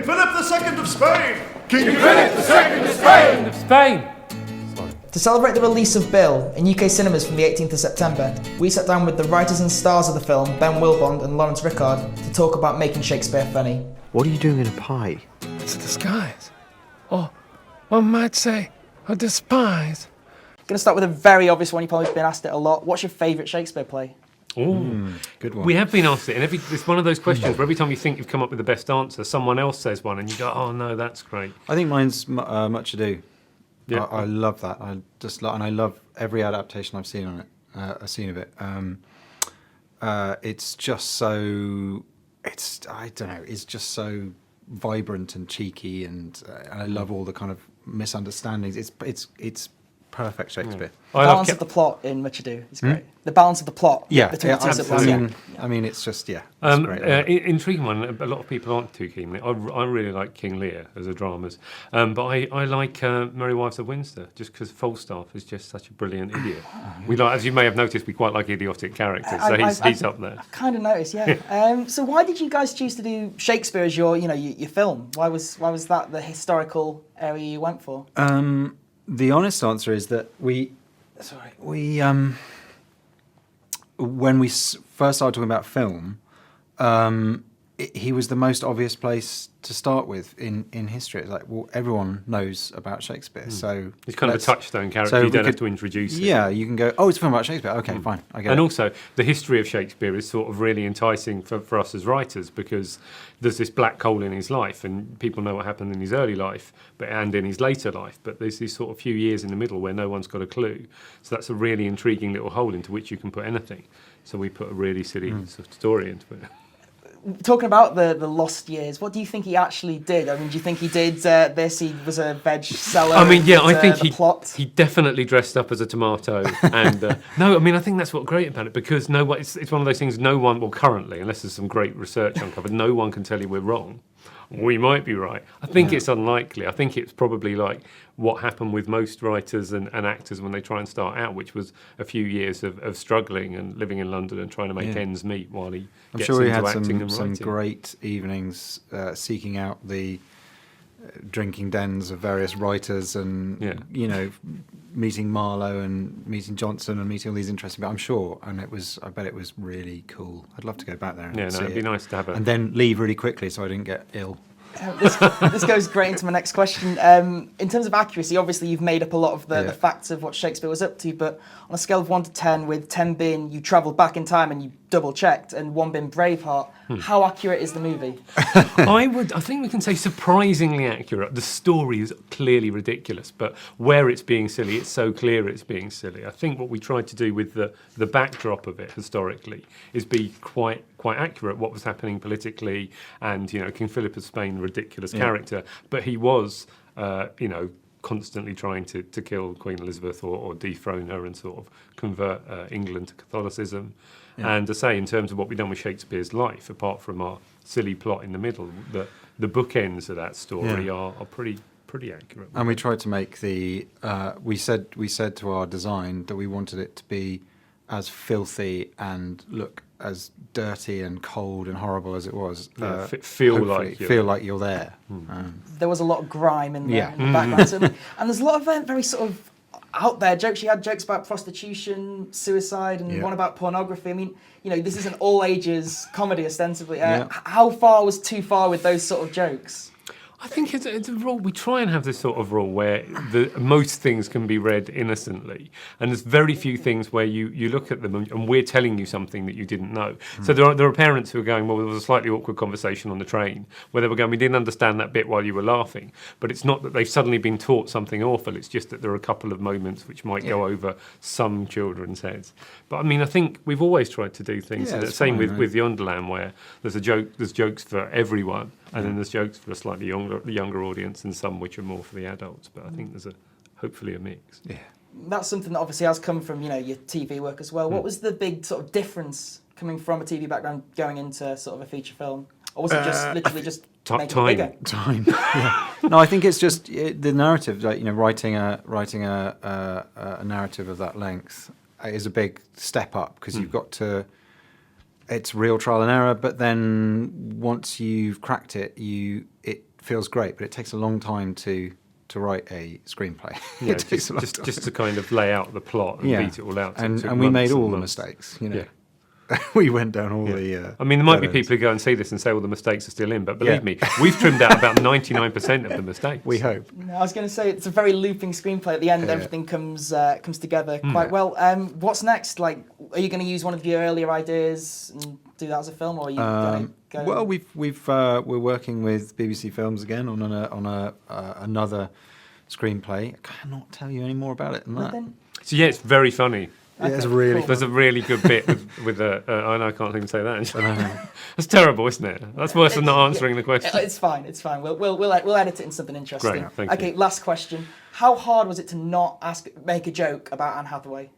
Philip II of Spain! King Philip II of Spain! To celebrate the release of Bill in UK cinemas from the 18th of September, we sat down with the writers and stars of the film, Willbond and Laurence Rickard, to talk about making Shakespeare funny. What are you doing in a pie? It's a disguise. Or one might say, a despise. I'm going to start with a very obvious one. You've probably been asked it a lot. What's your favourite Shakespeare play? Good one. We have been asked it, and it's one of those questions where every time you think you've come up with the best answer, someone else says one, and you go, "Oh no, that's great." I think mine's Much Ado. Yeah. I love that. And I love every adaptation I've seen on it. Of it. It's just so. I don't know. It's just so vibrant and cheeky, and I love all the kind of misunderstandings. It's perfect Shakespeare. The balance of the plot in Much Ado is great. The balance of the plot between the two siblings. I mean, it's just it's great. Intriguing one. A lot of people aren't too keen. I really like King Lear as a dramas, but I like Merry Wives of Windsor just because Falstaff is just such a brilliant idiot. We like, as you may have noticed, we quite like idiotic characters, so he's up there. I've kind of noticed, yeah. So why did you guys choose to do Shakespeare as your film? Why was that the historical area you went for? The honest answer is that when we first started talking about film, he was the most obvious place to start with in history. It's like, well, everyone knows about Shakespeare, so he's kind of a touchstone character. You don't have to introduce it. Yeah, you can go, oh, it's a film about Shakespeare. Okay, fine, I get it. And also, the history of Shakespeare is sort of really enticing for us as writers because there's this black hole in his life, and people know what happened in his early life, and in his later life. But there's these sort of few years in the middle where no one's got a clue. So that's a really intriguing little hole into which you can put anything. So we put a really silly sort of story into it. Talking about the lost years, what do you think he actually did? I mean, do you think he did this? He was a veg seller. I mean, yeah, I think he definitely dressed up as a tomato. And no, I mean, I think that's what's great about it because it's one of those things. No one, well, currently, unless there's some great research uncovered, no one can tell you we're wrong. We might be right. I think it's unlikely. I think it's probably like what happened with most writers and actors when they try and start out, which was a few years of struggling and living in London and trying to make ends meet while he gets into acting and writing. Some great evenings seeking out the drinking dens of various writers and, meeting Marlowe and meeting Johnson and meeting all these interesting people, I'm sure. And I bet it was really cool. I'd love to go back there and see it'd be nice to have and then leave really quickly so I didn't get ill. This goes great into my next question. In terms of accuracy, obviously you've made up a lot of the facts of what Shakespeare was up to, but on a scale of 1 to 10, with 10 being you travelled back in time and you double-checked, and 1 being Braveheart, how accurate is the movie? I think we can say surprisingly accurate. The story is clearly ridiculous, but where it's being silly, it's so clear it's being silly. I think what we tried to do with the backdrop of it historically is be quite accurate what was happening politically, and King Philip of Spain, ridiculous character, but he was constantly trying to kill Queen Elizabeth or dethrone her and sort of convert England to Catholicism. And to say, in terms of what we've done with Shakespeare's life, apart from our silly plot in the middle, the bookends of that story are pretty accurate. And we tried to make we said to our design that we wanted it to be as filthy and look as dirty and cold and horrible as it was. Feel like you're there. There was a lot of grime in the background, and there's a lot of very sort of out there jokes. You had jokes about prostitution, suicide, and one about pornography. I mean, this is an all ages comedy ostensibly. How far was too far with those sort of jokes? I think it's a rule. We try and have this sort of rule where most things can be read innocently, and there's very few things where you look at them and we're telling you something that you didn't know. So there are parents who are going, well, there was a slightly awkward conversation on the train where they were going, we didn't understand that bit while you were laughing, but it's not that they've suddenly been taught something awful. It's just that there are a couple of moments which might go over some children's heads. But I mean, I think we've always tried to do things. The same with the Underland, where there's jokes for everyone. And then there's jokes for a slightly younger audience and some which are more for the adults. But I think there's hopefully a mix. Yeah. That's something that obviously has come from, your TV work as well. What was the big sort of difference coming from a TV background going into sort of a feture film? Or was it just literally just making it bigger? Time. No, I think it's just the narrative, like, writing a narrative of that length is a big step up because you've got to... It's real trial and error, but then once you've cracked it, it feels great, but it takes a long time to write a screenplay. Yeah, It takes a long time. just to kind of lay out the plot and beat it all out. And we made all the mistakes, you know. Yeah. We went down all the... I mean, there might be dead people who go and see this and say all the mistakes are still in, but believe me, we've trimmed out about 99% of the mistakes. We hope. No, I was going to say, it's a very looping screenplay. At the end, everything comes together quite well. What's next? Like, are you going to use one of your earlier ideas and do that as a film, or are you going to go... Well, we're working with BBC Films again on another screenplay. I cannot tell you any more about it than that. So yeah, it's very funny. It's really There's a really good bit with I know I can't even say that. That's terrible, isn't it? That's worse than not answering the question. It's fine. It's fine. We'll edit it in something interesting. Great, thank you. Okay, last question. How hard was it to not make a joke about Anne Hathaway?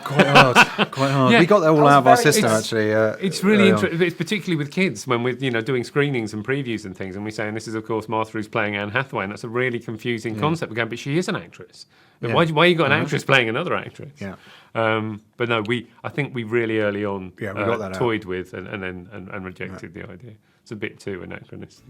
Quite hard. Yeah. We got that all That was out of our very- system, actually. It's really interesting. It's particularly with kids when we're doing screenings and previews and things, and we say, and this is of course Martha who's playing Anne Hathaway, and that's a really confusing concept. We're going, but she is an actress. Yeah. Why you got an actress playing another actress? Yeah. But no, I think we really early on we got that toyed with and rejected the idea. It's a bit too anachronistic.